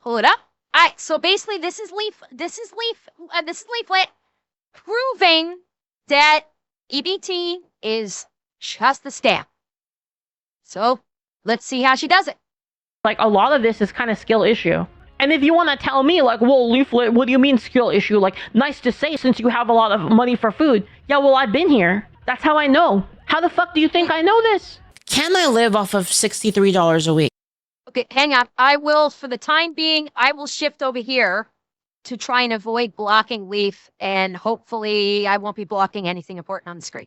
pull it up. All right, so basically this is Leaflit proving that EBT is just a scam. So let's see how she does it. Like, a lot of this is kind of skill issue. And if you want to tell me, like, well, Leaflit, what do you mean skill issue? Like, nice to say since you have a lot of money for food. Yeah, well, I've been here. That's how I know. How the fuck do you think I know this? Can I live off of $63 a week? Okay, hang on. I will, for the time being, I will shift over here to try and avoid blocking Leaf, and hopefully I won't be blocking anything important on the screen.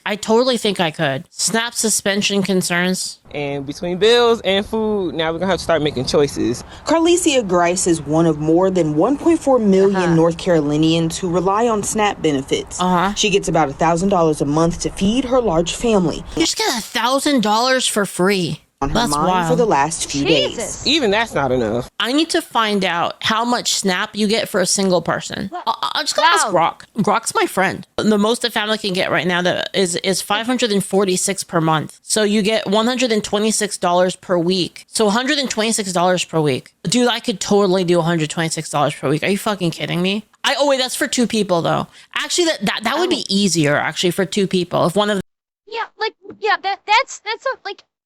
I totally think I could. SNAP suspension concerns. And between bills and food, now we're gonna have to start making choices. Carlicia Grice is one of more than 1.4 million North Carolinians who rely on SNAP benefits. She gets about $1,000 a month to feed her large family. You just get $1,000 for free. On her That's mind wild. for the last few days. Even that's not enough. I need to find out how much SNAP you get for a single person. I'm just gonna ask Grok. Grok's my friend. The most a family can get right now is $546 per month. So you get $126 per week. So $126 per week. Dude, I could totally do $126 per week. Are you fucking kidding me? Oh wait, that's for two people though. Actually, that would be easier actually for two people. If one of That's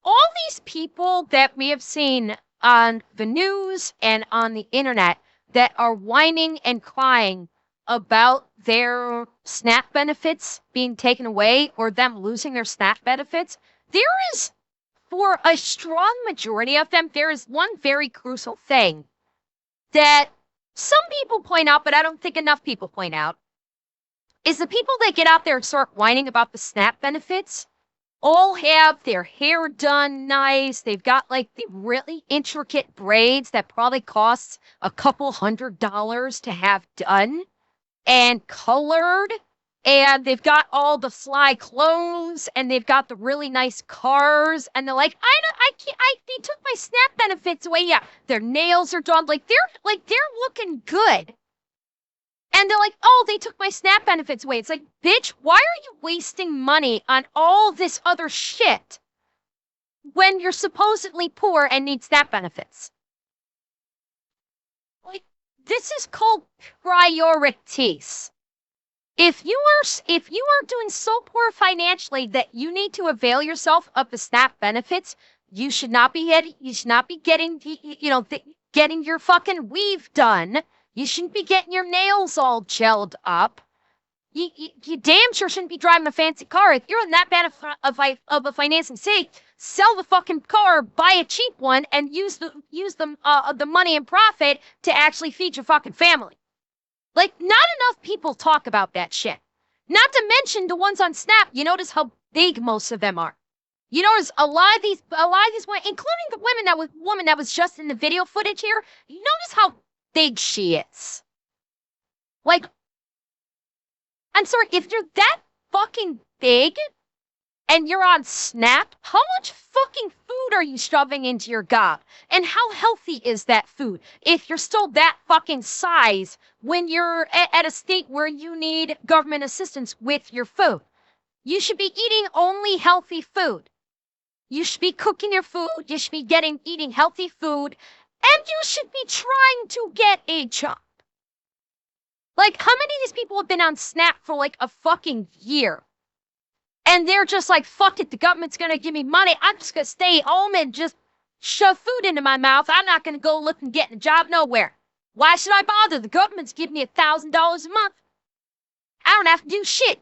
all these people that we have seen on the news and on the internet that are whining and crying about their SNAP benefits being taken away or them losing their SNAP benefits, there is, for a strong majority of them, there is one very crucial thing that some people point out, but I don't think enough people point out, is the people that get out there and start whining about the SNAP benefits all have their hair done nice. They've got like the really intricate braids that probably costs a couple $100 to have done and colored. And they've got all the fly clothes and they've got the really nice cars. And they're like, they took my SNAP benefits away. Yeah, their nails are done. They're looking good. And they're like, oh, they took my SNAP benefits away. It's like, bitch, why are you wasting money on all this other shit when you're supposedly poor and need SNAP benefits? Like, this is called priorities. If you are doing so poor financially that you need to avail yourself of the SNAP benefits, you should not be getting getting your fucking weave done. You shouldn't be getting your nails all gelled up. You damn sure shouldn't be driving a fancy car. If you're in that bad of a financing state, sell the fucking car, buy a cheap one, and use the money and profit to actually feed your fucking family. Like, not enough people talk about that shit. Not to mention the ones on Snap. You notice how big most of them are. You notice a lot of these women, including the woman that was just in the video footage here. You notice how big she is. Like, I'm sorry, if you're that fucking big and you're on Snap, how much fucking food are you shoving into your gob? And how healthy is that food if you're still that fucking size when you're at a state where you need government assistance with your food? You should be eating only healthy food. You should be cooking your food. You should be eating healthy food. And you should be trying to get a job. Like, how many of these people have been on Snap for like a fucking year? And they're just like, fuck it, the government's gonna give me money. I'm just gonna stay home and just shove food into my mouth. I'm not gonna go look and get a job nowhere. Why should I bother? The government's giving me $1,000 a month. I don't have to do shit.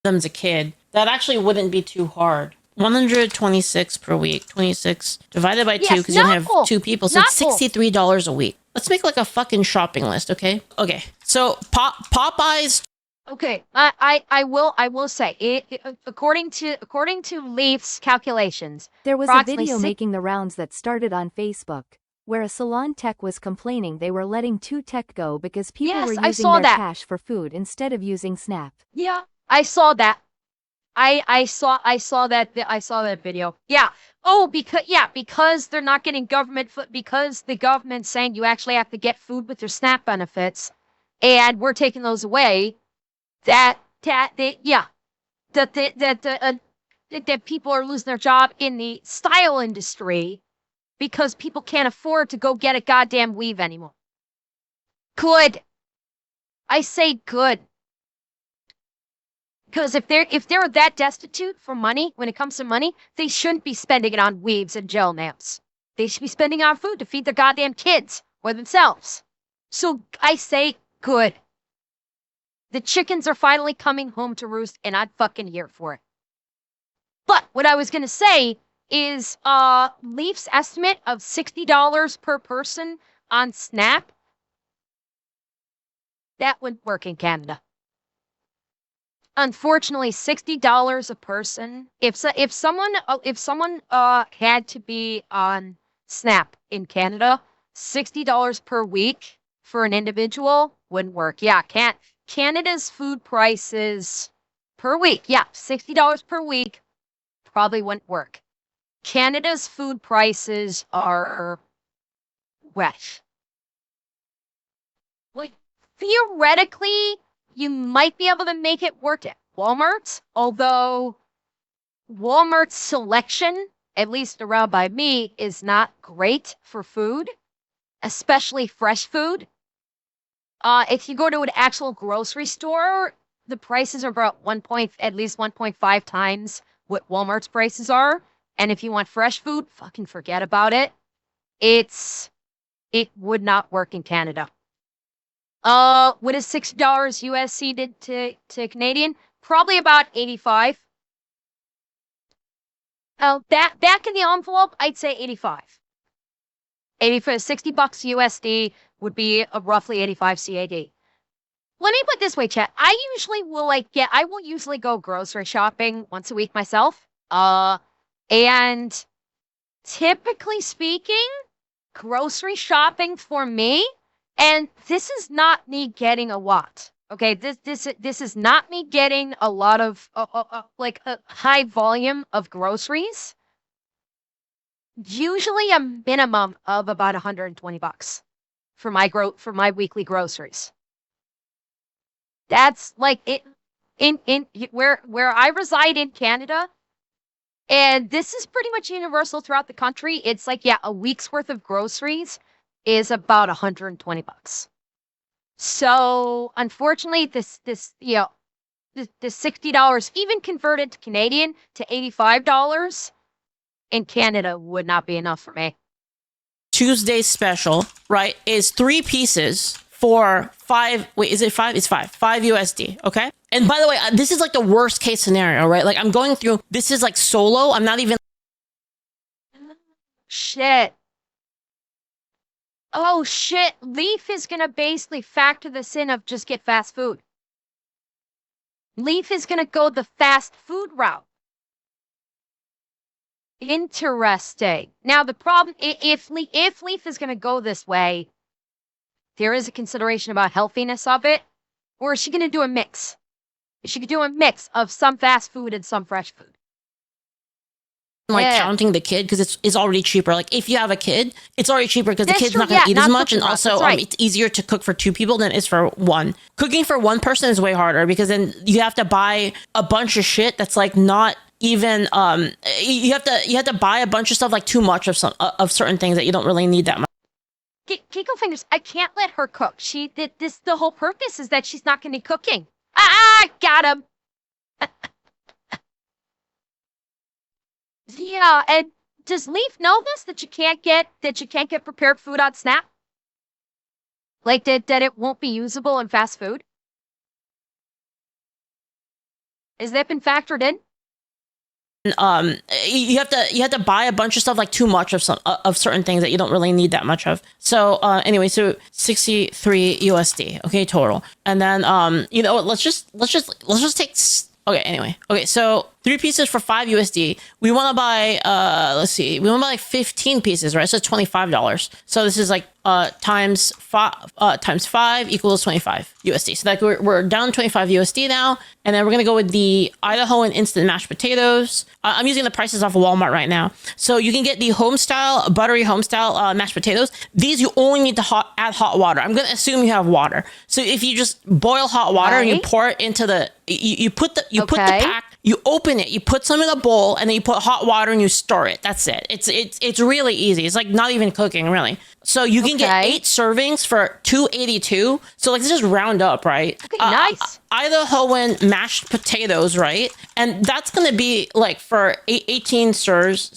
As a kid, that actually wouldn't be too hard. 126 per week, 26 divided by 2 because you only have 2 people, so it's $63 a week. Let's make like a fucking shopping list, okay? Okay, so Popeyes. Okay, I will say according to Leaf's calculations, there was a video making the rounds that started on Facebook where a salon tech was complaining they were letting 2 tech go because people were using their cash for food instead of using Snap. Yeah, I saw that. I saw that video. Yeah. Oh, because they're not getting government food, because the government's saying you actually have to get food with your SNAP benefits, and we're taking those away. That people are losing their job in the style industry. because people can't afford to go get a goddamn weave anymore. Good. I say good. Because if they're that destitute for money, when it comes to money, they shouldn't be spending it on weaves and gel nails. They should be spending it on food to feed their goddamn kids or themselves. So I say good. The chickens are finally coming home to roost, and I'm fucking here for it. But what I was gonna say is Leaf's estimate of $60 per person on SNAP, that wouldn't work in Canada. Unfortunately, $60 a person. If someone had to be on SNAP in Canada, $60 per week for an individual wouldn't work. Yeah, Canada's food prices per week. Yeah, $60 per week probably wouldn't work. Canada's food prices are wet. Like, theoretically, you might be able to make it work at Walmart, although Walmart's selection, at least around by me, is not great for food, especially fresh food. If you go to an actual grocery store, the prices are about at least 1.5 times what Walmart's prices are. And if you want fresh food, fucking forget about it. It would not work in Canada. What is $60 USD did to Canadian? Probably about 85. Back in the envelope, I'd say 85. 60 bucks USD would be roughly 85 CAD. Let me put it this way, chat. I will usually go grocery shopping once a week myself. And typically speaking, grocery shopping for me, and this is not me getting a lot. Okay, this is not me getting a lot of like a high volume of groceries. Usually a minimum of about 120 bucks for my weekly groceries. That's like it in where I reside in Canada. And this is pretty much universal throughout the country. It's like, yeah, a week's worth of groceries is about 120 bucks. So unfortunately, this $60, even converted to Canadian to $85 in Canada, would not be enough for me. Tuesday's special, right, is 3 pieces for 5. Wait, is it 5? It's 5 USD. Okay. And by the way, this is like the worst case scenario, right? Like I'm going through, this is like solo. I'm not even. Shit. Oh shit. Leaf is going to basically factor this in of just get fast food. Leaf is going to go the fast food route. Interesting. Now the problem, if Leaf is going to go this way, there is a consideration about healthiness of it. Or is she going to do a mix? She could do a mix of some fast food and some fresh food. Like counting the kid because it's already cheaper. Like if you have a kid, it's already cheaper because the kid's not going to eat as much, and also it's easier to cook for 2 people than it is for 1. Cooking for 1 person is way harder because then you have to buy a bunch of shit that's like not even you have to buy a bunch of stuff, like too much of certain things that you don't really need that much. Kiko Fingers, I can't let her cook. She did this. The whole purpose is that she's not going to be cooking. Got him. Yeah, and does Leaf know this, that you can't get prepared food on Snap? Like that it won't be usable in fast food? Has that been factored in? You have to buy a bunch of stuff, like too much of certain things that you don't really need that much of. So anyway, so 63 USD, okay, total. And then let's just take. Okay, anyway. Okay, so 3 pieces for 5 USD. We want to buy, we want to buy like 15 pieces, right? So it's $25. So this is like times 5 equals 25 USD. So like we're down 25 USD now. And then we're going to go with the Idahoan instant mashed potatoes. I'm using the prices off of Walmart right now. So you can get the buttery home style mashed potatoes. These you only need to add hot water. I'm going to assume you have water. So if you just boil hot water and you pour it into you put the pack You open it, you put some in a bowl, and then you put hot water and you stir it. That's it. It's really easy. It's like not even cooking, really. So you can get 8 servings for $2.82. So like, let's just round up, right? Okay, nice. Idahoan mashed potatoes, right? And that's gonna be like for 16 servings.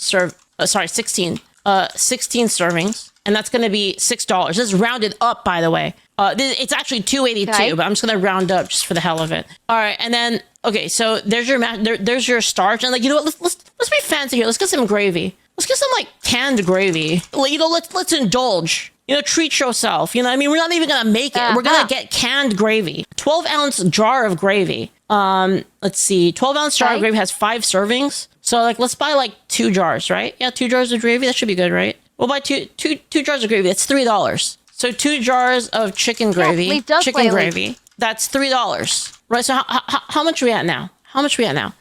And that's going to be $6. This is rounded up, by the way. It's actually $2.82, but I'm just going to round up just for the hell of it. All right, and then okay, so there's your starch, and like, you know what? Let's be fancy here. Let's get some gravy. Let's get some like canned gravy. You know, let's indulge. You know, treat yourself. You know, I mean, we're not even gonna make it. We're gonna get canned gravy. 12-ounce jar of gravy. Let's see. 12-ounce jar of gravy has 5 servings. So like, let's buy like 2 jars, right? Yeah, 2 jars of gravy. That should be good, right? We'll buy two jars of gravy. That's $3. So 2 jars of chicken gravy. Gravy. That's $3. Right. So how much are we at now?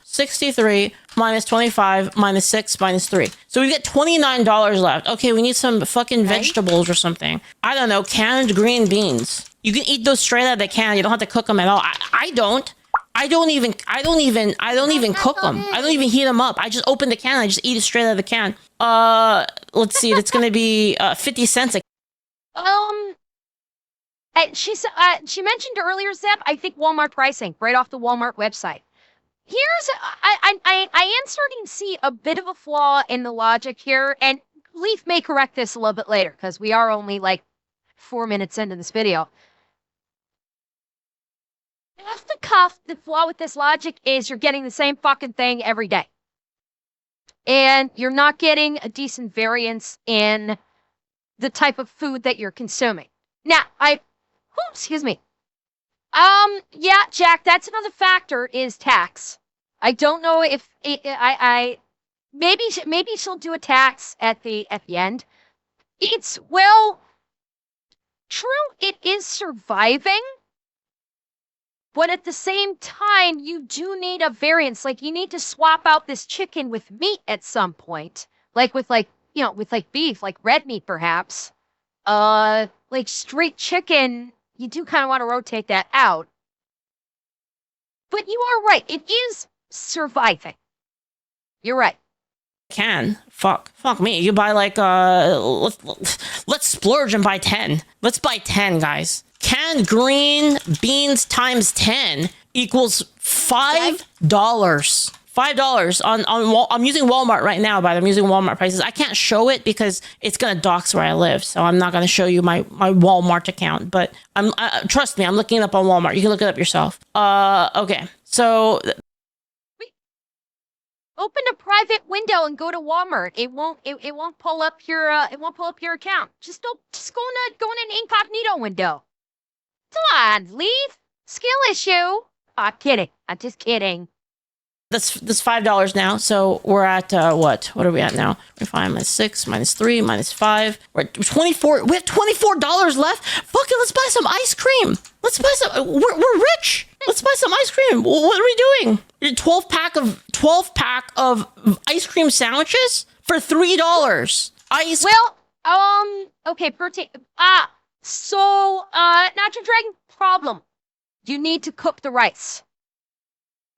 63 minus 25 minus 6 minus 3. So we get $29 left. Okay, we need some fucking vegetables or something. I don't know, canned green beans. You can eat those straight out of the can. You don't have to cook them at all. I don't even cook them. I don't even heat them up. I just open the can. I just eat it straight out of the can. Let's see. It's gonna be 50 cents. She mentioned earlier, Zeb, I think Walmart pricing right off the Walmart website. I am starting to see a bit of a flaw in the logic here, and Leaf may correct this a little bit later because we are only like 4 minutes into this video. Off the cuff, the flaw with this logic is you're getting the same fucking thing every day. And you're not getting a decent variance in the type of food that you're consuming. Now, excuse me. Yeah, Jack, that's another factor is tax. I don't know if maybe she'll do a tax at the end. It's, well, true, it is surviving. But at the same time, you do need a variance. Like, you need to swap out this chicken with meat at some point. Like with beef, like red meat, perhaps. Like straight chicken, you do kind of want to rotate that out. But you are right. It is surviving. You're right. Fuck me. You buy like, let's splurge and buy 10. Let's buy 10, guys. Canned green beans times 10 equals $5. $5 on I'm using Walmart right now, but I'm using Walmart prices. I can't show it because it's gonna dox where I live, so I'm not gonna show you my Walmart account. But trust me, I'm looking it up on Walmart. You can look it up yourself. Okay, so open a private window and go to Walmart. It won't pull up your account. Just go in an incognito window. Come on, leave. Skill issue. I'm kidding. I'm just kidding. That's $5 now. So we're at what? What are we at now? 5 minus 6 minus 3 minus 5. We're at 24. We have $24 left. Fuck it. Let's buy some ice cream. Let's buy some. We're rich. Let's buy some ice cream. What are we doing? 12 pack of ice cream sandwiches for $3. Okay. So, Natural Dragon, problem. You need to cook the rice.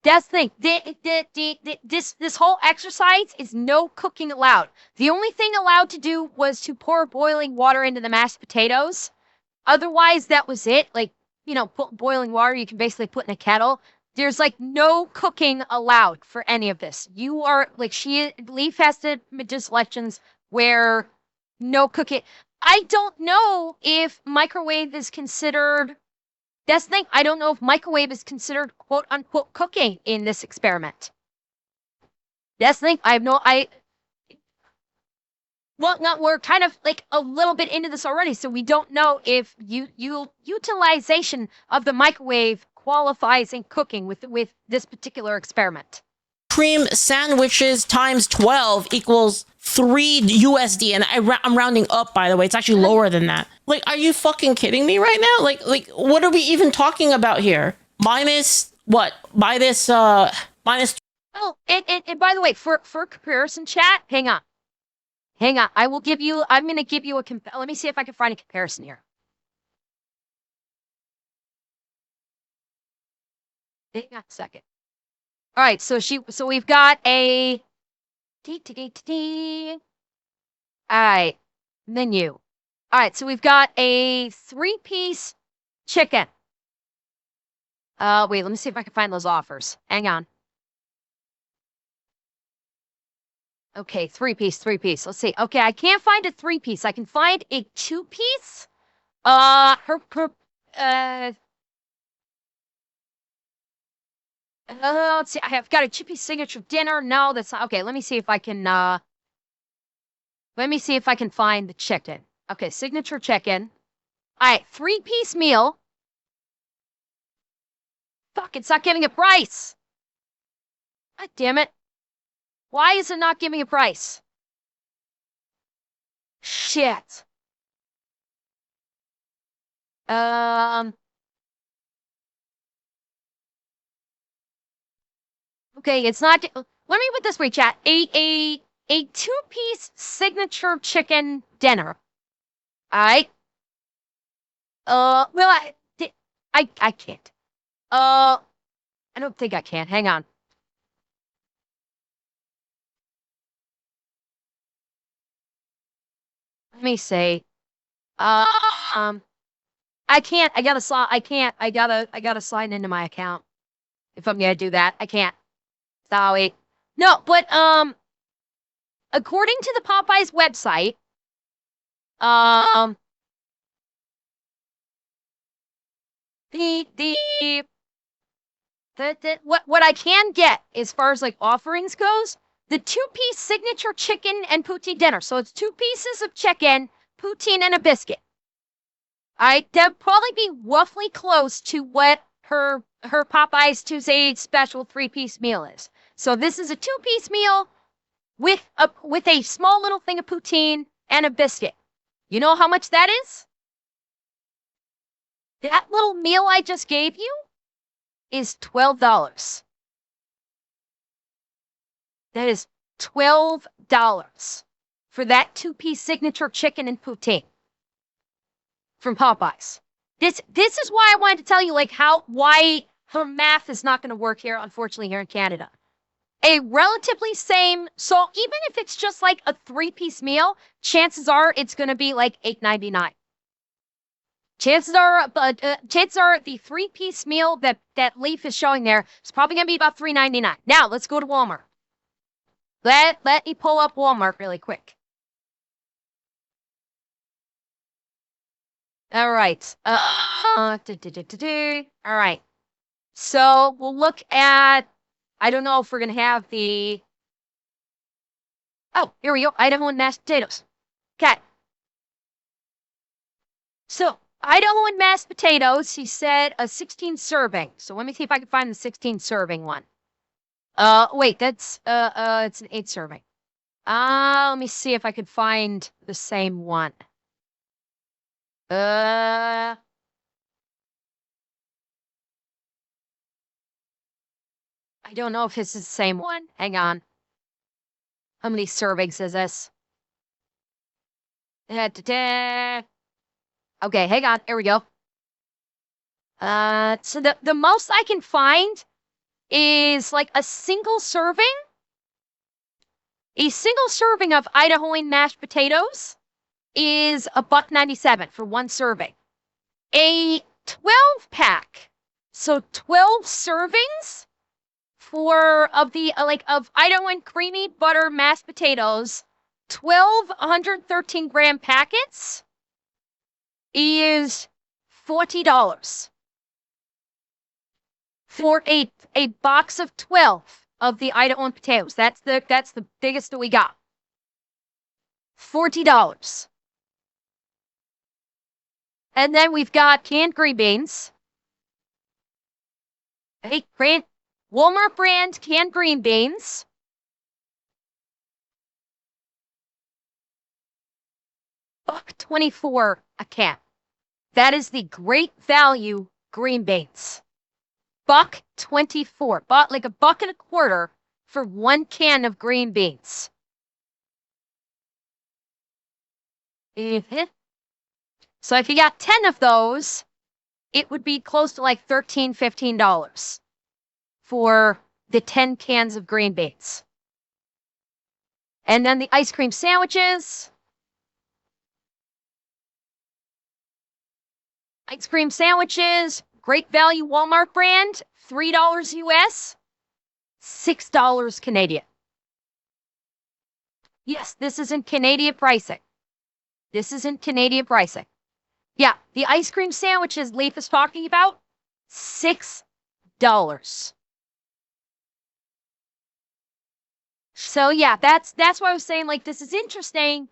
That's the thing. This whole exercise is no cooking allowed. The only thing allowed to do was to pour boiling water into the mashed potatoes. Otherwise, that was it. Like, boiling water you can basically put in a kettle. There's like no cooking allowed for any of this. You are like Leaf has to do selections where no cooking. I don't know if microwave is considered. That's the thing. I don't know if microwave is considered quote unquote cooking in this experiment. That's the thing. We're kind of like a little bit into this already, so we don't know if utilization of the microwave qualifies in cooking with this particular experiment. Cream sandwiches times 12 equals $3 and I'm rounding up, by the way. It's actually lower than that. Like, are you fucking kidding me right now? Like what are we even talking about here? Minus what? Minus minus. Oh, and by the way, for comparison, chat, hang on. I'm gonna give you let me see if I can find a comparison here. Hang on a second. All right, so we've got a all right, menu. All right, so we've got a 3-piece chicken. Wait, let me see if I can find those offers. Hang on. Okay, 3-piece. Let's see. Okay, I can't find a 3-piece. I can find a 2-piece. Let's see. I have got a chippy signature dinner. No, that's not. Okay, let me see if I can, let me see if I can find the chicken. Okay, signature chicken. All right, 3-piece meal. Fuck, it's not giving a price. God damn it. Why is it not giving a price? Shit. Okay, it's not. Let me put this way, chat. A 2-piece signature chicken dinner. All right. Well, I can't. I don't think I can. Hang on. Let me see. I can't. I can't. I gotta sign into my account if I'm gonna do that. I can't. Sorry. No, but according to the Popeyes website, what I can get as far as like offerings goes, the 2-piece signature chicken and poutine dinner. So it's 2 pieces of chicken, poutine, and a biscuit. All right, that'd probably be roughly close to what her Popeyes Tuesday special 3-piece meal is. So this is a 2-piece meal with a small little thing of poutine and a biscuit. You know how much that is? That little meal I just gave you is $12. That is $12 for that 2-piece signature chicken and poutine from Popeyes. This is why I wanted to tell you why her math is not going to work here, unfortunately, here in Canada. A relatively same, so even if it's just like a 3-piece meal, chances are it's going to be like $8.99. Chances are the 3-piece meal that Leaf is showing there is probably going to be about $3.99. Now, let's go to Walmart. Let me pull up Walmart really quick. All right. All right. So we'll look at, I don't know if we're going to have the, oh, here we go. Idaho and mashed potatoes. Okay. So Idaho and mashed potatoes, he said a 16 serving. So let me see if I can find the 16 serving one. Wait, that's, it's an 8 serving. Let me see if I could find the same one. I don't know if this is the same one. Hang on. How many servings is this? Okay, hang on. Here we go. So the most I can find is like a single serving. A single serving of Idahoan mashed potatoes is $1.97 for one serving. A 12-pack, so 12 servings of Idahoan creamy butter mashed potatoes, 12 113-gram packets is $40 for a box of 12 of the Idahoan potatoes. That's the biggest that we got. $40. And then we've got canned green beans. Hey, Walmart brand canned green beans. $1.24 a can. That is the great value green beans. $1.24. Bought like $1.25 for 1 can of green beans. So if you got 10 of those, it would be close to like $13, $15 for the 10 cans of green beans. And then the ice cream sandwiches. Ice cream sandwiches, great value Walmart brand, $3 US, $6 Canadian. Yes, this is in Canadian pricing. This is in Canadian pricing. Yeah, the ice cream sandwiches Leaf is talking about, $6. So yeah, that's why I was saying, like, this is interesting.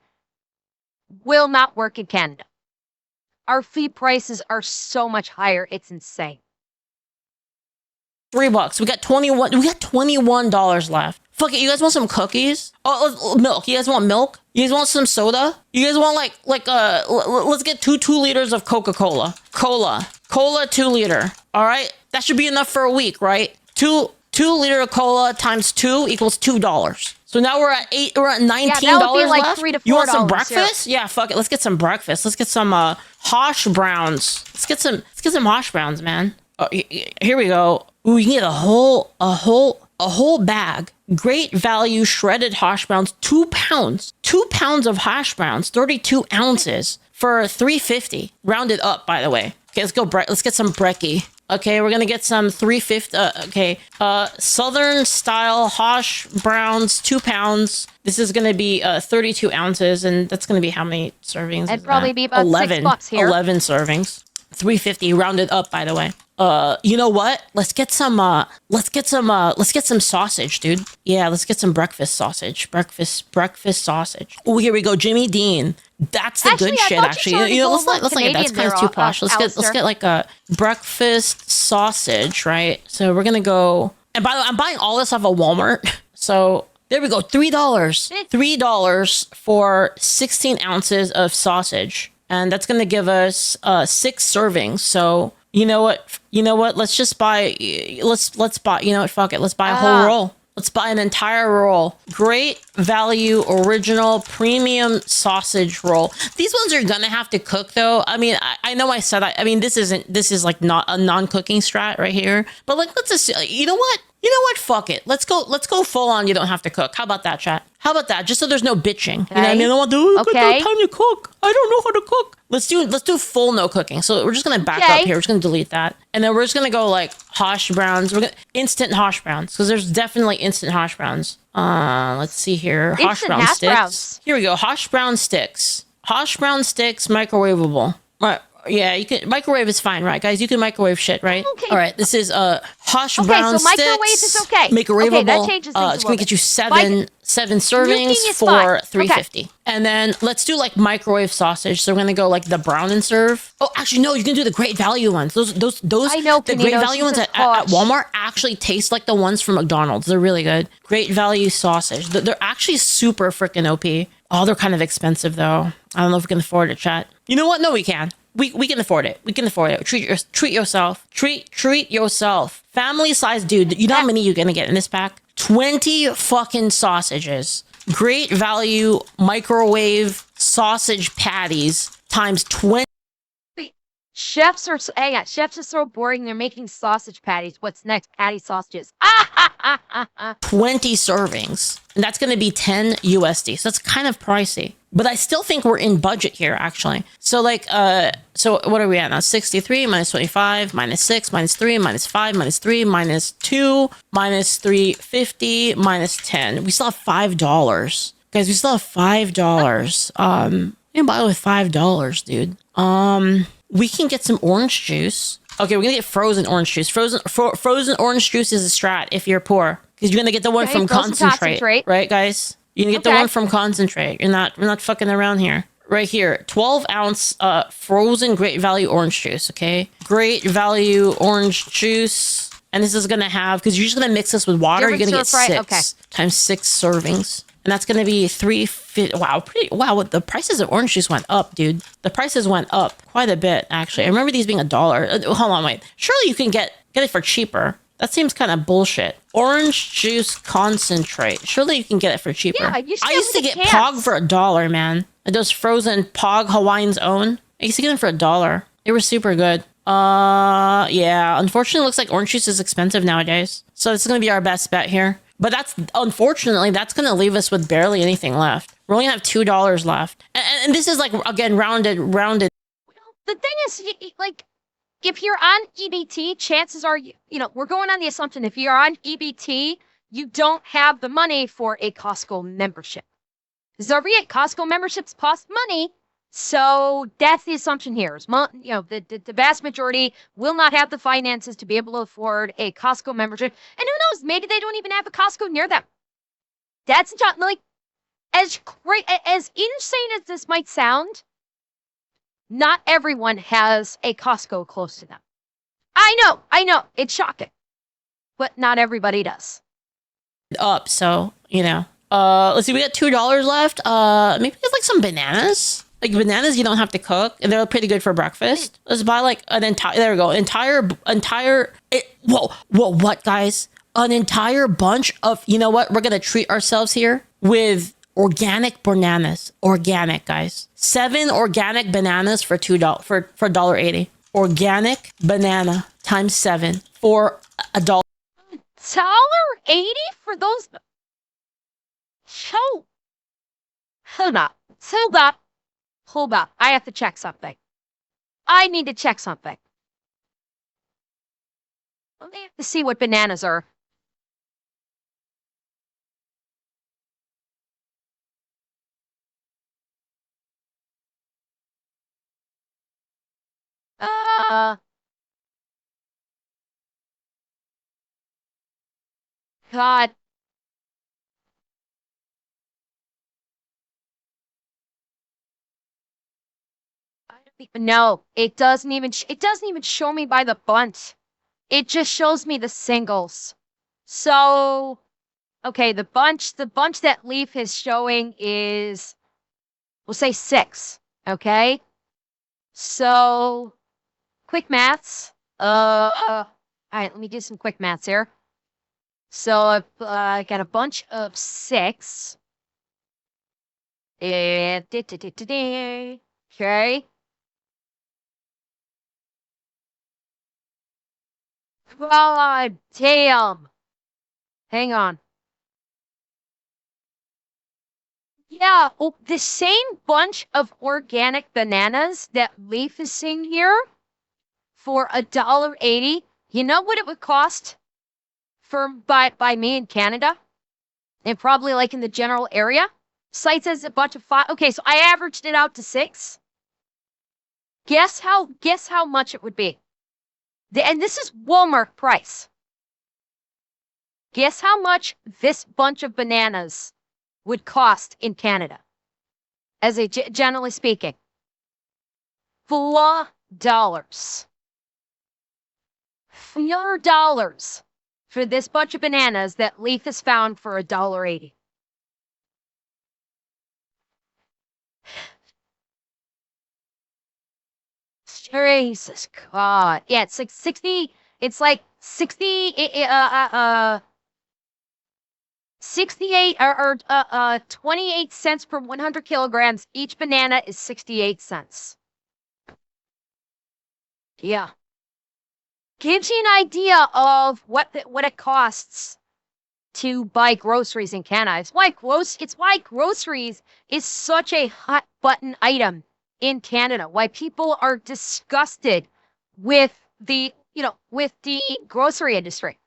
Will not work in Canada. Our feed prices are so much higher. It's insane. $3. We got $21 left. Fuck it, you guys want some cookies? Oh, milk. You guys want milk? You guys want some soda? You guys want let's get two liters of Coca-Cola. Cola 2 liter. All right, that should be enough for a week, right? 2 liter of cola times 2 equals $2. So now we're at $19 that would be like left. $3 to $4. You want some breakfast? Yeah, fuck it. Let's get some breakfast. Let's get some hash browns. Let's get some hash browns, man. Oh, here we go. Ooh, you get a whole bag. Great value shredded hash browns, 2 pounds. 2 pounds of hash browns, 32 ounces for $3.50. Rounded up, by the way. Okay, let's go. Let's get some brekkie. Okay, we're gonna get some $3.50. Southern style hash browns, 2 pounds. This is gonna be 32 ounces, and that's gonna be how many servings? It'd probably be about 11, $6 here. 11 servings. $3.50 rounded up, by the way. You know what? Let's get some sausage, dude. Yeah, let's get some breakfast sausage. Breakfast sausage. Oh, here we go. Jimmy Dean. That's the good shit, actually. You know, let's not get that's kind of too posh. Let's get like a breakfast sausage, right? So we're gonna go. And by the way, I'm buying all this off of Walmart. So there we go. $3. $3 for 16 ounces of sausage. And that's going to give us 6 servings. So you know what? Let's just buy. Let's buy. You know what? Fuck it. Let's buy a whole roll. Let's buy an entire roll. Great value original premium sausage roll. These ones are gonna have to cook though. I mean, I know I said I mean this is like not a non-cooking strat right here. But like let's just you know what? Fuck it. Let's go full on. You don't have to cook. How about that, chat? How about that? Just so there's no bitching. Okay. You know what I mean? I don't want to. Okay. Time to cook. I don't know how to cook. Let's do full no cooking. So we're just gonna back up here. We're just gonna delete that, and then we're just gonna go like hash browns. We're gonna instant hash browns because there's definitely instant hash browns. Let's see here. Hash brown sticks. Here we go. Hash brown sticks. Hash brown sticks, microwavable. Right. Yeah, you can microwave is fine, right, guys? You can microwave shit, right? Okay. All right, this is hash brown so microwave is okay. Microwavable. Okay, that changes things it's gonna get you seven servings for $3.50. And then let's do like microwave sausage. So we're gonna go like the brown and serve. Oh, actually no, you can do the great value ones. Those I know, the great value ones at Walmart actually taste like the ones from McDonald's. They're really good. Great value sausage. They're actually super freaking OP. Oh, they're kind of expensive though. I don't know if we can afford it, chat. You know what? No, we can. We can afford it. We can afford it. Treat yourself. Treat yourself. Family size, dude. You know how many you're gonna get in this pack? 20 fucking sausages. Great value microwave sausage patties times 20. Chefs are so boring. They're making sausage patties. What's next? Patty sausages. 20 servings. And that's going to be 10 USD. So that's kind of pricey. But I still think we're in budget here, actually. So like, so what are we at now? 63 minus 25 minus 6 minus 3 minus 5 minus 3 minus 2 minus 350 minus 10. We still have $5. Guys, we still have $5. You can buy it with $5, dude. We can get some orange juice. Okay, we're gonna get frozen orange juice. Frozen orange juice is a strat if you're poor, because you're gonna get the one from concentrate, right, guys? You're gonna get the one from concentrate. We're not fucking around here. Right here, 12 ounce frozen great value orange juice. Okay, great value orange juice, and this is gonna have because you're just gonna mix this with water. You're gonna get 6 times 6 servings. And that's going to be $3.50. Wow, the prices of orange juice went up, dude. The prices went up quite a bit, actually. I remember these being $1. Hold on, wait. Surely you can get it for cheaper. That seems kind of bullshit. Orange juice concentrate. Surely you can get it for cheaper. Yeah, I used to get Pog for $1, man. Those frozen Pog Hawaiian's Own. I used to get them for $1. They were super good. Yeah. Unfortunately, it looks like orange juice is expensive nowadays. So it's going to be our best bet here. But unfortunately, that's going to leave us with barely anything left. We're only have $2 left. And this is like, again, rounded. The thing is, like, if you're on EBT, chances are, we're going on the assumption if you're on EBT, you don't have the money for a Costco membership. Because Costco memberships cost money. So that's the assumption here. The vast majority will not have the finances to be able to afford a Costco membership. And who knows, maybe they don't even have a Costco near them. That's like, as insane as this might sound, not everyone has a Costco close to them. I know, it's shocking. But not everybody does. Up, so, let's see, we got $2 left. Maybe get like some bananas. Like bananas you don't have to cook, and they're pretty good for breakfast. Let's buy like an entire, there we go, what guys? An entire bunch of, you know what? We're gonna treat ourselves here with organic bananas. Organic, guys. 7 organic bananas for $2 for $1.80. Organic banana times 7 for $1. $1.80 for those? Hold up. I have to check something. I need to check something. Let me have to see what bananas are. God. No, it doesn't even show me by the bunch. It just shows me the singles. So, okay, the bunch that Leaf is showing is, we'll say 6. Okay. So, quick maths. All right, let me do some quick maths here. So I got a bunch of 6. Okay. God damn. Hang on. Yeah, the same bunch of organic bananas that Leaf is seeing here for $1.80. You know what it would cost by me in Canada? And probably like in the general area? Site says a bunch of 5. Okay, so I averaged it out to 6. Guess how much it would be. And this is Walmart price. Guess how much this bunch of bananas would cost in Canada? As a generally speaking. $4. $4 for this bunch of bananas that Leaf has found for $1.80. Jesus God. Yeah, it's like 60, 68 or 28 cents per 100 kilograms. Each banana is 68 cents. Yeah. Gives you an idea of what it costs to buy groceries in Canada. It's why groceries is such a hot button item in Canada. Why people are disgusted with the grocery industry.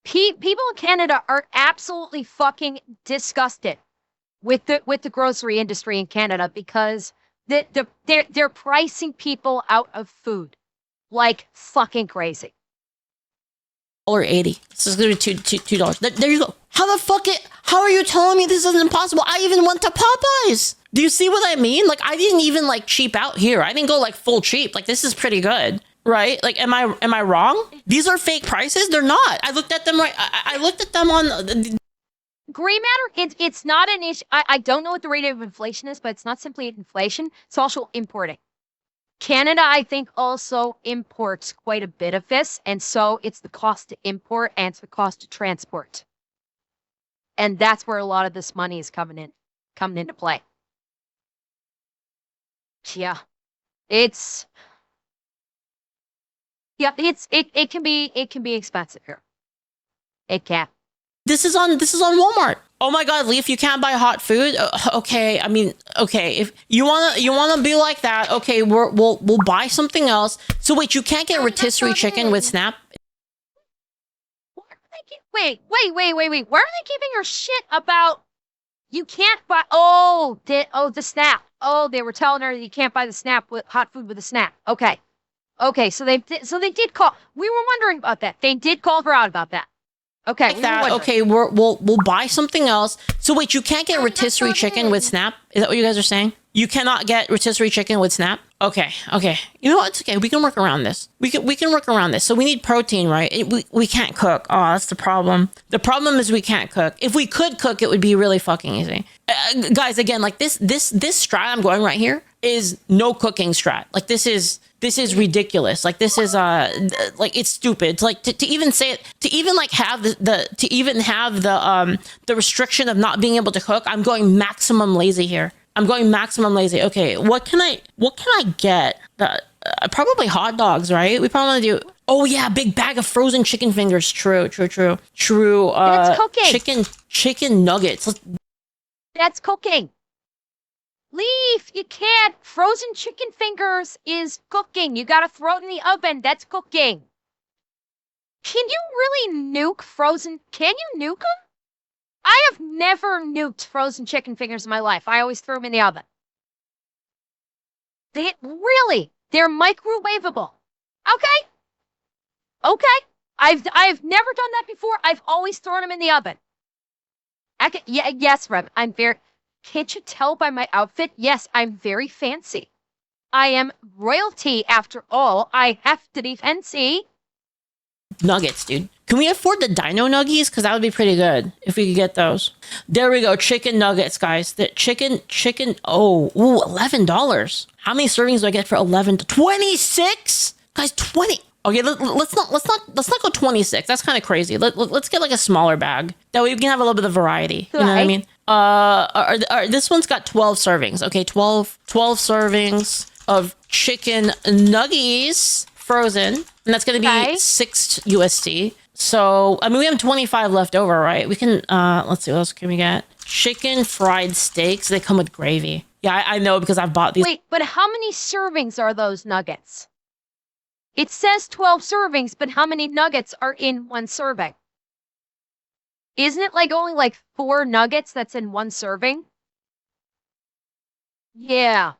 People in Canada are absolutely fucking disgusted with the grocery industry in Canada because they're pricing people out of food like fucking crazy. $1.80. This is gonna be $2. There you go. How are you telling me this is impossible? I even went to Popeyes. Do you see what I mean? Like, I didn't even like cheap out here. I didn't go like full cheap. Like, this is pretty good, right? Like, am I wrong? These are fake prices. They're not. I looked at them I looked at them on. Gray matter. It's not an issue. I don't know what the rate of inflation is, but it's not simply inflation. It's also importing. Canada, I think, also imports quite a bit of this, and so it's the cost to import and it's the cost to transport. And that's where a lot of this money is coming into play. Yeah. It's Yeah, it can be expensive here. It can. This is on Walmart. Oh my God, Leaf, you can't buy hot food. Okay, I mean, okay, if you wanna be like that, okay, we'll buy something else. So wait, you can't get rotisserie chicken with Snap? Wait. Where are they keeping your shit about? You can't buy. The Snap. Oh, they were telling her you can't buy the Snap with hot food with a Snap. Okay. So they did call. We were wondering about that. They did call her out about that. Okay. Like that. Okay, we'll buy something else. So wait, you can't get rotisserie chicken with Snap? Is that what you guys are saying? You cannot get rotisserie chicken with Snap? Okay. You know what? It's okay. We can work around this. We can work around this. So we need protein, right? We can't cook. Oh, that's the problem. The problem is we can't cook. If we could cook, it would be really fucking easy. Guys, again, like this strat I'm going right here is no cooking strat. Like this is ridiculous. Like this is like it's stupid. Like to even say it, to even like have the restriction of not being able to cook. I'm going maximum lazy here. I'm going maximum lazy. Okay, what can I get? Probably hot dogs, right? We probably want to do. Oh yeah, big bag of frozen chicken fingers. True. That's cooking. Chicken nuggets. That's cooking. Leaf, you can't. Frozen chicken fingers is cooking. You gotta throw it in the oven. That's cooking. Can you really nuke frozen? Can you nuke them? I have never nuked frozen chicken fingers in my life. I always throw them in the oven. They're microwavable. Okay. I've never done that before. I've always thrown them in the oven. Yes, Reb. Can't you tell by my outfit? Yes, I'm very fancy. I am royalty after all. I have to be fancy. Nuggets, dude. Can we afford the dino nuggies? Because that would be pretty good if we could get those. There we go. Chicken nuggets, guys. The chicken. Oh, ooh, $11. How many servings do I get for 11? 26? Guys, 20. Okay, let's not go 26. That's kind of crazy. Let's get like a smaller bag. That way we can have a little bit of variety. You know what I mean? This one's got 12 servings. Okay, 12 servings of chicken nuggies frozen. And that's going to be 6 USD. So, I mean, we have 25 left over, right? We can, let's see, what else can we get? Chicken fried steaks. They come with gravy. Yeah, I know because I've bought these. Wait, but how many servings are those nuggets? It says 12 servings, but how many nuggets are in one serving? Isn't it like only like 4 nuggets that's in one serving? Yeah.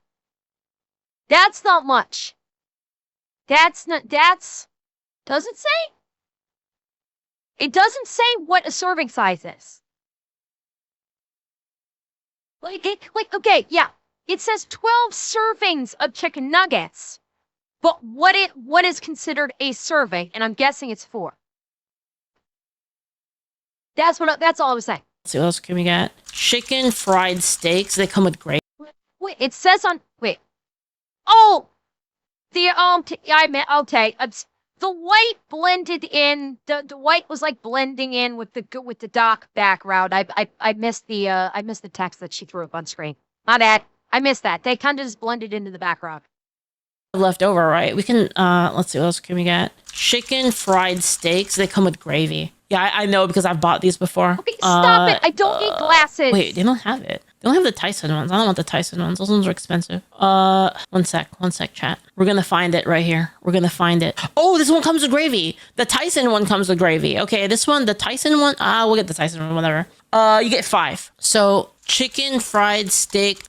That's not much. Does it say? It doesn't say what a serving size is. Okay, yeah. It says 12 servings of chicken nuggets. But what is considered a serving? And I'm guessing it's 4. That's all I was saying. Let's see, what else can we get? Chicken fried steaks. They come with gravy. Wait, it says on. Wait. Oh, the the white blended in. The white was like blending in with the dark background. I missed the text that she threw up on screen. My bad. I missed that. They kind of just blended into the background. Left over, right? We can let's see, what else can we get? Chicken fried steaks. They come with gravy. Yeah, I know because I've bought these before. Okay, stop it. I don't need glasses. Wait, they don't have it. They don't have the Tyson ones. I don't want the Tyson ones. Those ones are expensive. One sec, chat. We're gonna find it right here. We're gonna find it. Oh, this one comes with gravy. The Tyson one comes with gravy. Okay, this one, the Tyson one, we'll get the Tyson one, whatever. You get 5. So chicken fried steak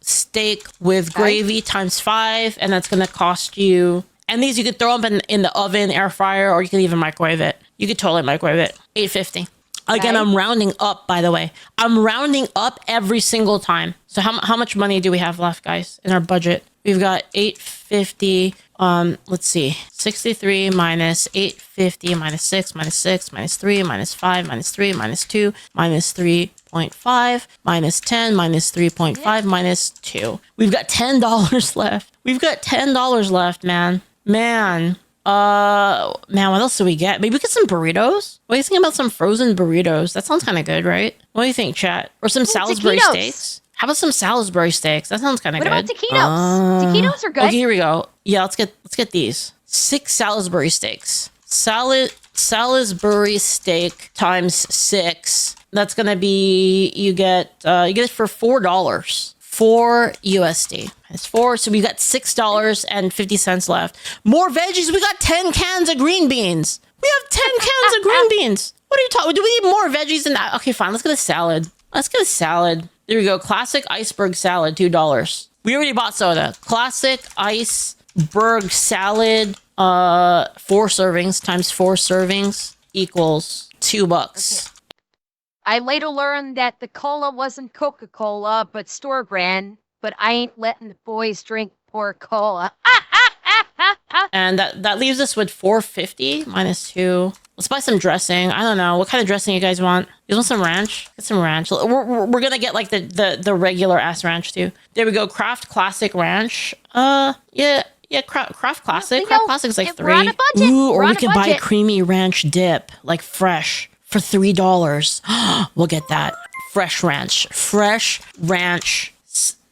with gravy times 5, and that's gonna cost you. And these you could throw them in the oven, air fryer, or you can even microwave it. You could totally microwave it. $8.50. Again, I'm rounding up, by the way. I'm rounding up every single time. So how much money do we have left, guys, in our budget? We've got $8.50. Let's see. 63 minus 8.50 minus 6 minus 6 minus 3 minus 5 minus 3 minus 2 minus 3.5 minus 10 minus 3.5 minus 2. We've got $10 left. We've got $10 left, man. Man, what else do we get? Maybe we get some burritos? What do you think about some frozen burritos? That sounds kind of good, right? What do you think, chat? Or some Salisbury steaks? How about some Salisbury steaks? That sounds kind of good. What about taquitos? Taquitos are good. Okay, here we go. Yeah, let's get these. 6 Salisbury steaks. Salisbury steak times 6. That's gonna be, you get it for $4. 4 USD. It's 4, so we got $6.50 left. More veggies. We got 10 cans of green beans. We have 10 cans of green beans. What are you talking? Do we need more veggies than that? Okay, fine. Let's get a salad. There we go. Classic iceberg salad, $2. We already bought soda. Classic iceberg salad, 4 servings times 4 servings equals $2. Okay. I later learned that the cola wasn't Coca-Cola, but store brand. But I ain't letting the boys drink poor cola. And that leaves us with $4.50 minus 2. Let's buy some dressing. I don't know. What kind of dressing you guys want? You want some ranch? Get some ranch. We're gonna get like the regular ass ranch too. There we go. Kraft Classic Ranch. Yeah, Kraft Classic. Kraft Classic's like 3. We're on a budget. Ooh, or We're we on a could buy a budget. creamy ranch dip, like fresh, for $3. We'll get that. Fresh ranch.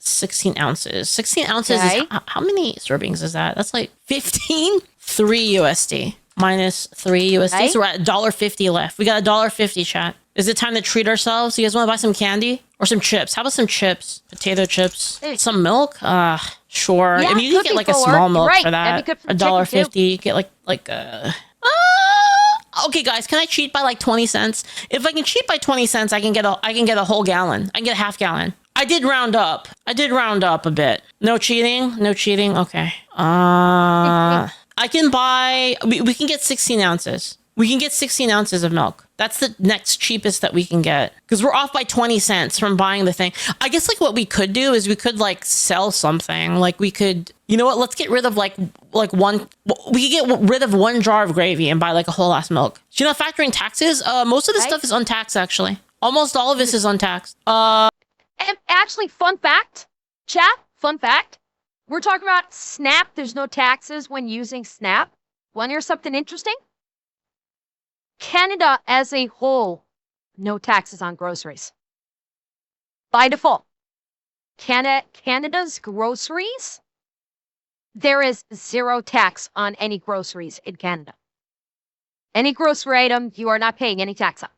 16 ounces. 16 ounces Okay. is, how many servings is that? That's like 15? 3 USD. Minus 3 USD. Okay. So we're at $1.50 left. We got $1.50, chat. Is it time to treat ourselves? You guys want to buy some candy? Or some chips? How about some chips? Potato chips? Hey. Some milk? Sure. Yeah, I mean, you could can get be like a fuller. small milk You're right. for That'd that. be good for the chicken, $1.50. Get okay, guys, can I cheat by like 20 cents? If I can cheat by 20 cents, I can get a whole gallon. I can get a half gallon. I did round up a bit. No cheating? Okay. I can buy, we can get 16 ounces. We can get 16 ounces of milk. That's the next cheapest that we can get. Because we're off by 20 cents from buying the thing. I guess like what we could do is we could like sell something. Like we could, you know what? Let's get rid of like one, we could get rid of 1 jar of gravy and buy like a whole ass milk. Do you know, factoring taxes, most of this stuff is untaxed actually. Almost all of this is untaxed. And actually, fun fact, chat, fun fact. We're talking about SNAP. There's no taxes when using SNAP. Want to hear something interesting? Canada as a whole, no taxes on groceries. By default. Canada's groceries, there is 0 tax on any groceries in Canada. Any grocery item, you are not paying any tax on.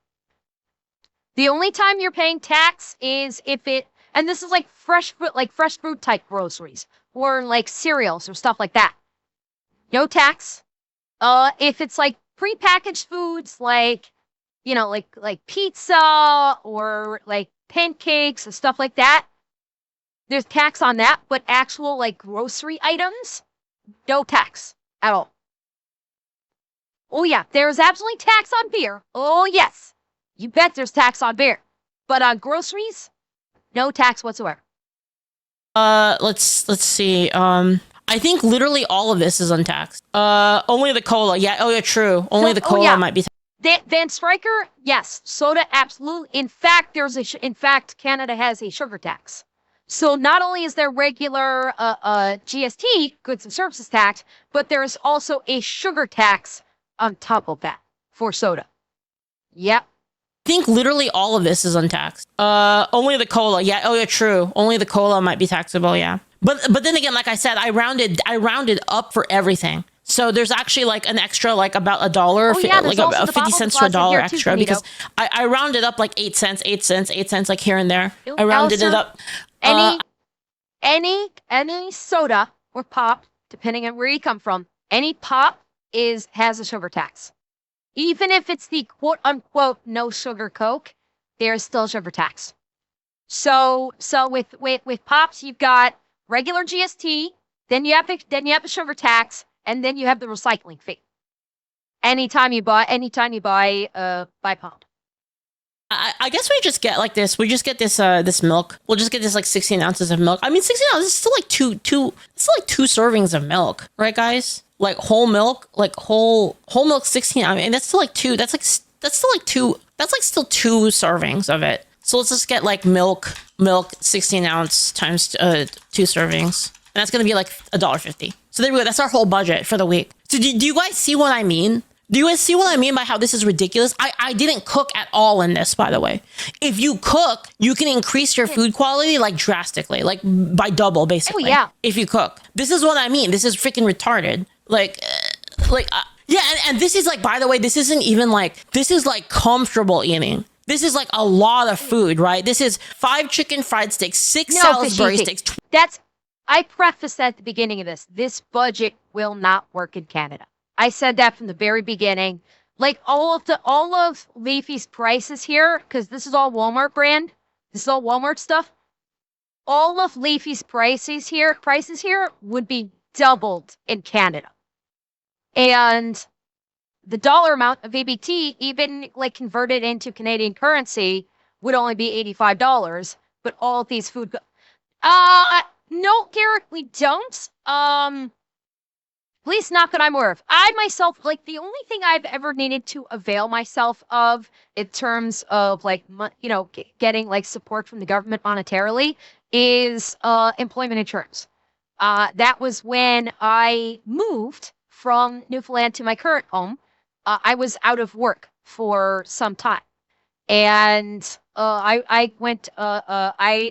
The only time you're paying tax is if it, and this is like fresh fruit type groceries or like cereals or stuff like that. No tax. If it's like prepackaged foods like, you know, like pizza or like pancakes and stuff like that, there's tax on that, but actual like grocery items, no tax at all. Oh yeah, there's absolutely tax on beer. Oh yes, you bet there's tax on beer. But on groceries, no tax whatsoever. Let's see. I think literally all of this is untaxed. Only the cola. Yeah. Oh yeah, true. Only the cola might be. Van Stryker, yes. Soda, absolutely. In fact, Canada has a sugar tax. So not only is there regular GST, goods and services tax, but there is also a sugar tax on top of that for soda. Yep. I think literally all of this is untaxed. Only the cola. Yeah. Oh yeah, true. Only the cola might be taxable. Yeah. But then again, like I said, I rounded up for everything. So there's actually like an extra, like about $1, like about 50 cents to $1 extra too, because I rounded up like 8 cents, like here and there. I rounded it up. Any soda or pop, depending on where you come from, any pop has a sugar tax. Even if it's the quote unquote no sugar Coke, there's still sugar tax. So with pops, you've got regular GST, then you have the sugar tax, and then you have the recycling fee. Anytime you buy by pound. I guess we just get like this. We just get this this milk. We'll just get this like 16 ounces of milk. I mean, 16 ounces is still like two servings of milk, right, guys? Like whole milk, whole milk 16. I mean, that's still like two. That's still 2 servings of it. So let's just get like milk 16 ounce times 2 servings. And that's going to be like $1.50. So there we go. That's our whole budget for the week. So do you guys see what I mean? Do you guys see what I mean by how this is ridiculous? I didn't cook at all in this, by the way. If you cook, you can increase your food quality like drastically, like by double, basically. Oh, yeah. If you cook. This is what I mean. This is freaking retarded. Like, Like, yeah, and this is like, by the way, this isn't even like, this is like comfortable eating. This is like a lot of food, right? This is 5 chicken fried steaks, 6 Salisbury steaks. I prefaced at the beginning of this. This budget will not work in Canada. I said that from the very beginning. Like all of Leafy's prices here, because this is all Walmart brand. This is all Walmart stuff. All of Leafy's prices here would be doubled in Canada. And the dollar amount of EBT, even like converted into Canadian currency, would only be $85. But all of these food no, Garrett, we don't. At least not that I'm aware of. I myself, like, the only thing I've ever needed to avail myself of in terms of, like, you know, getting, like, support from the government monetarily is employment insurance. That was when I moved from Newfoundland to my current home. I was out of work for some time. And I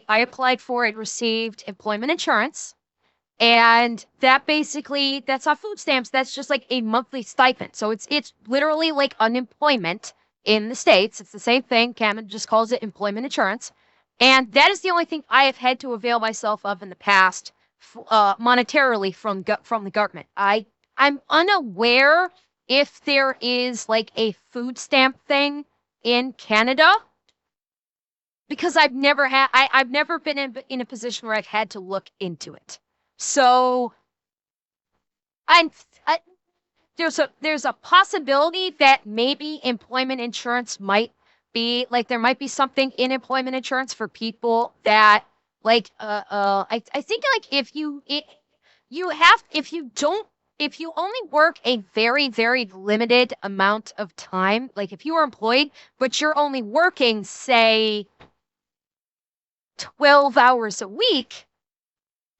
applied for and received employment insurance. And that basically, that's not food stamps. That's just like a monthly stipend. So it's literally like unemployment in the States. It's the same thing. Canada just calls it employment insurance. And that is the only thing I have had to avail myself of in the past monetarily from the government. I'm unaware if there is like a food stamp thing in Canada, because I've never been in a position where I've had to look into it. So there's a possibility that maybe employment insurance might be like, there might be something in employment insurance for people that like I think like if you only work a very, very limited amount of time, like if you are employed, but you're only working, say, 12 hours a week,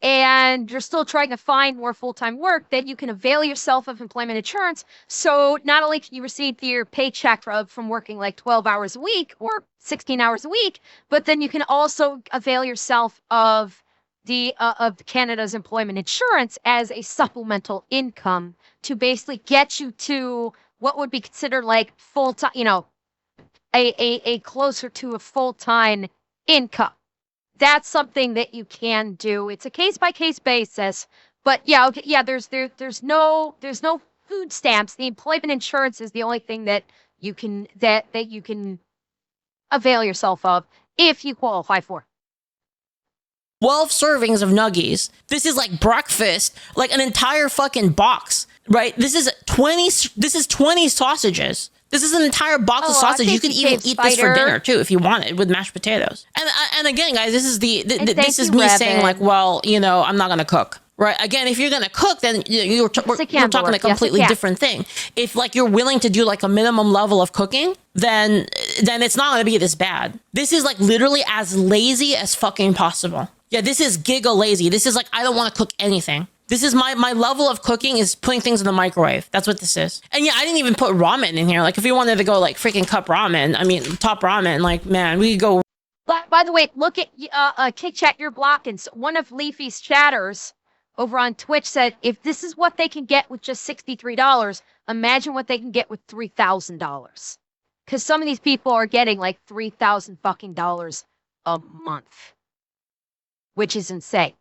and you're still trying to find more full-time work, then you can avail yourself of employment insurance. So not only can you receive your paycheck from working like 12 hours a week or 16 hours a week, but then you can also avail yourself of Canada's employment insurance as a supplemental income to basically get you to what would be considered like full-time, you know, a closer to a full-time income. That's something that you can do. It's a case-by-case basis, but yeah, okay, yeah, there's no food stamps. The employment insurance is the only thing that you can avail yourself of if you qualify for. 12 servings of nuggies. This is like breakfast, like an entire fucking box, right? This is 20 sausages. This is an entire box of sausage. You could even eat this for dinner too if you wanted, with mashed potatoes. And again, guys, this is this is me saying like, well, you know, I'm not gonna cook, right? Again, if you're gonna cook, then we're talking a completely different thing. If like you're willing to do like a minimum level of cooking, then it's not gonna be this bad. This is like literally as lazy as fucking possible. Yeah, this is giga lazy. This is like, I don't want to cook anything. This is my level of cooking is putting things in the microwave. That's what this is. And yeah, I didn't even put ramen in here. Like if you wanted to go like freaking cup ramen, I mean, top ramen, like man, we could go. By the way, look at Kick Chat, you're blocked. And one of Leafy's chatters over on Twitch said, if this is what they can get with just $63, imagine what they can get with $3,000. Because some of these people are getting like $3,000 fucking dollars a month, which is insane.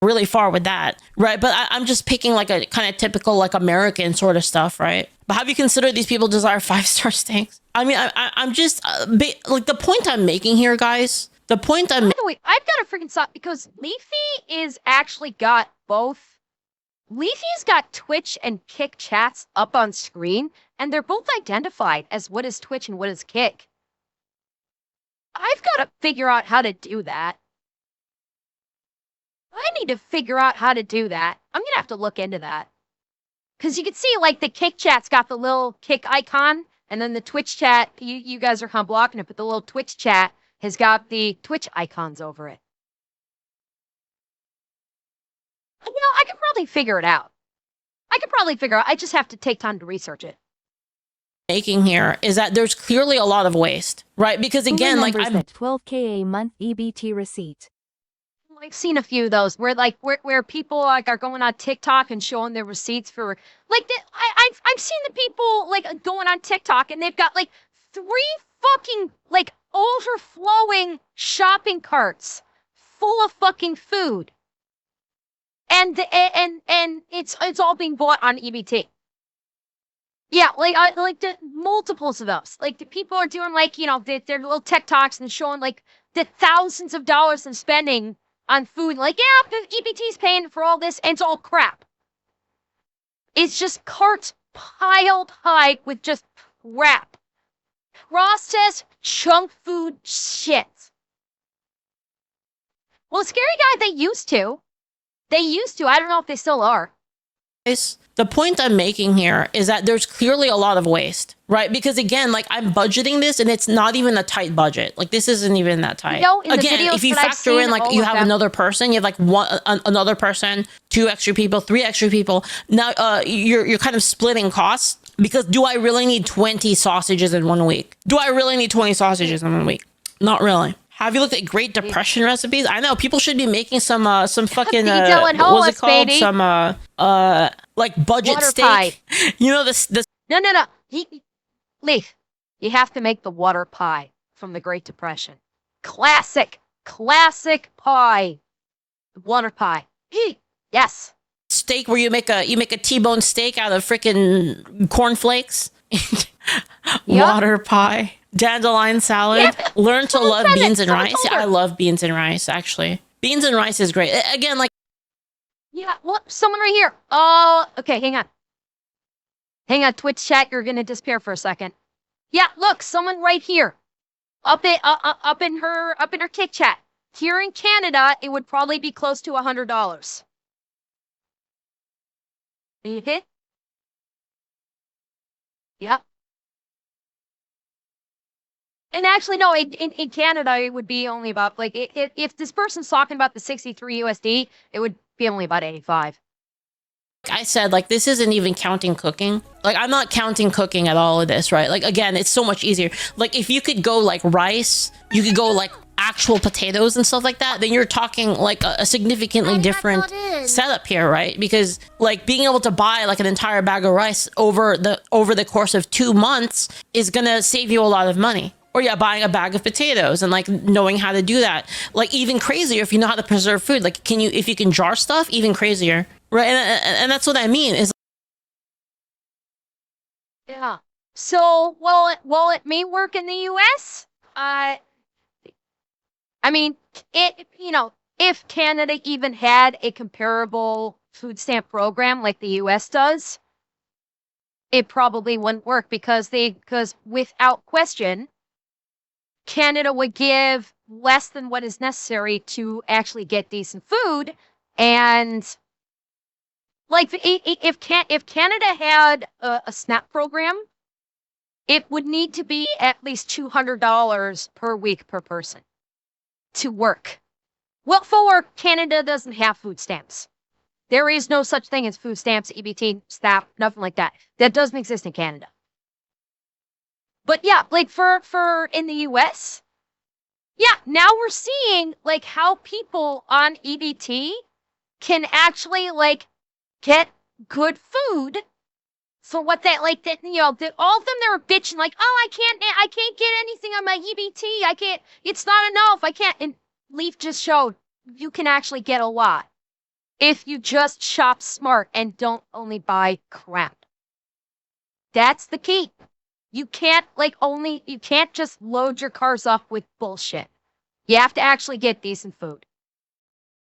Really far with that, right? But I'm just picking like a kind of typical like American sort of stuff, right? But have you considered these people desire 5-star steaks? I mean, I'm just like, the point I'm making here, guys. The point I'm. By the way, I've got a freaking stop because Leafy is actually got both. Leafy's got Twitch and Kick chats up on screen, and they're both identified as what is Twitch and what is Kick. I've got to figure out how to do that. I need to figure out how to do that. I'm going to have to look into that. Because you can see, like, the Kick chat's got the little Kick icon, and then the Twitch chat, you guys are kind of blocking it, but the little Twitch chat has got the Twitch icons over it. You know, I could probably figure it out. I just have to take time to research it. Making here is that there's clearly a lot of waste, right? Because again, like, that 12K a month EBT receipt. I've seen a few of those where like where people like are going on TikTok and showing their receipts for like I've seen the people like going on TikTok and they've got like 3 fucking like overflowing shopping carts full of fucking food. And it's all being bought on EBT. Yeah, like the multiples of those. Like the people are doing like, you know, their little TikToks and showing like the thousands of dollars in spending on food. Like, yeah, the EBT's paying for all this, and it's all crap. It's just carts piled high with just crap. Ross says chunk food shit. Well, Scary Guy, they used to. They used to. I don't know if they still are. The point I'm making here is that there's clearly a lot of waste, right? Because again, like I'm budgeting this and it's not even a tight budget. Like this isn't even that tight. You know, again, if you factor in like you have another person, you have like another person, 2 extra people, 3 extra people. Now you're kind of splitting costs because do I really need 20 sausages in 1 week? Do I really need 20 sausages in 1 week? Not really. Have you looked at Great Depression recipes? I know people should be making some fucking what was it called? Baby. Some like budget water steak. Pie. You know this. No. Leaf, you have to make the water pie from the Great Depression. Classic pie. Water pie. Yes. Steak where you make a T-bone steak out of freaking cornflakes. Water pie. Dandelion salad. Yeah, learn to love beans and rice. Yeah, I love beans and rice, actually. Beans and rice is great. Again, like... Yeah, what? Someone right here. Oh, okay, hang on. Hang on, Twitch chat, you're gonna disappear for a second. Yeah, look, someone right here. Up in her kick chat. Here in Canada, it would probably be close to $100. You hit? Yep. And actually, no, in Canada, it would be only about, like, if this person's talking about the 63 USD, it would be only about 85. I said, like, this isn't even counting cooking. Like, I'm not counting cooking at all of this, right? Like, again, it's so much easier. Like, if you could go, like, rice, you could go, like, actual potatoes and stuff like that, then you're talking, like, a significantly different setup here, right? Because, like, being able to buy, like, an entire bag of rice over the course of 2 months is gonna save you a lot of money. Or yeah, buying a bag of potatoes and like knowing how to do that. Like even crazier if you know how to preserve food. Like if you can jar stuff, even crazier, right? And that's what I mean is. Yeah. So while it may work in the U.S., I mean if Canada even had a comparable food stamp program like the U.S. does, it probably wouldn't work because without question, Canada would give less than what is necessary to actually get decent food. And like if Canada had a SNAP program, it would need to be at least $200 per week per person to work. Well, for Canada doesn't have food stamps. There is no such thing as food stamps, EBT, SNAP, nothing like that. That doesn't exist in Canada. But yeah, like for in the US, yeah, now we're seeing like how people on EBT can actually like get good food for what they like that, all of them, they were bitching like, oh, I can't get anything on my EBT. It's not enough. I can't. And Leaf just showed you can actually get a lot if you just shop smart and don't only buy crap. That's the key. You can't just load your cars up with bullshit. You have to actually get decent food.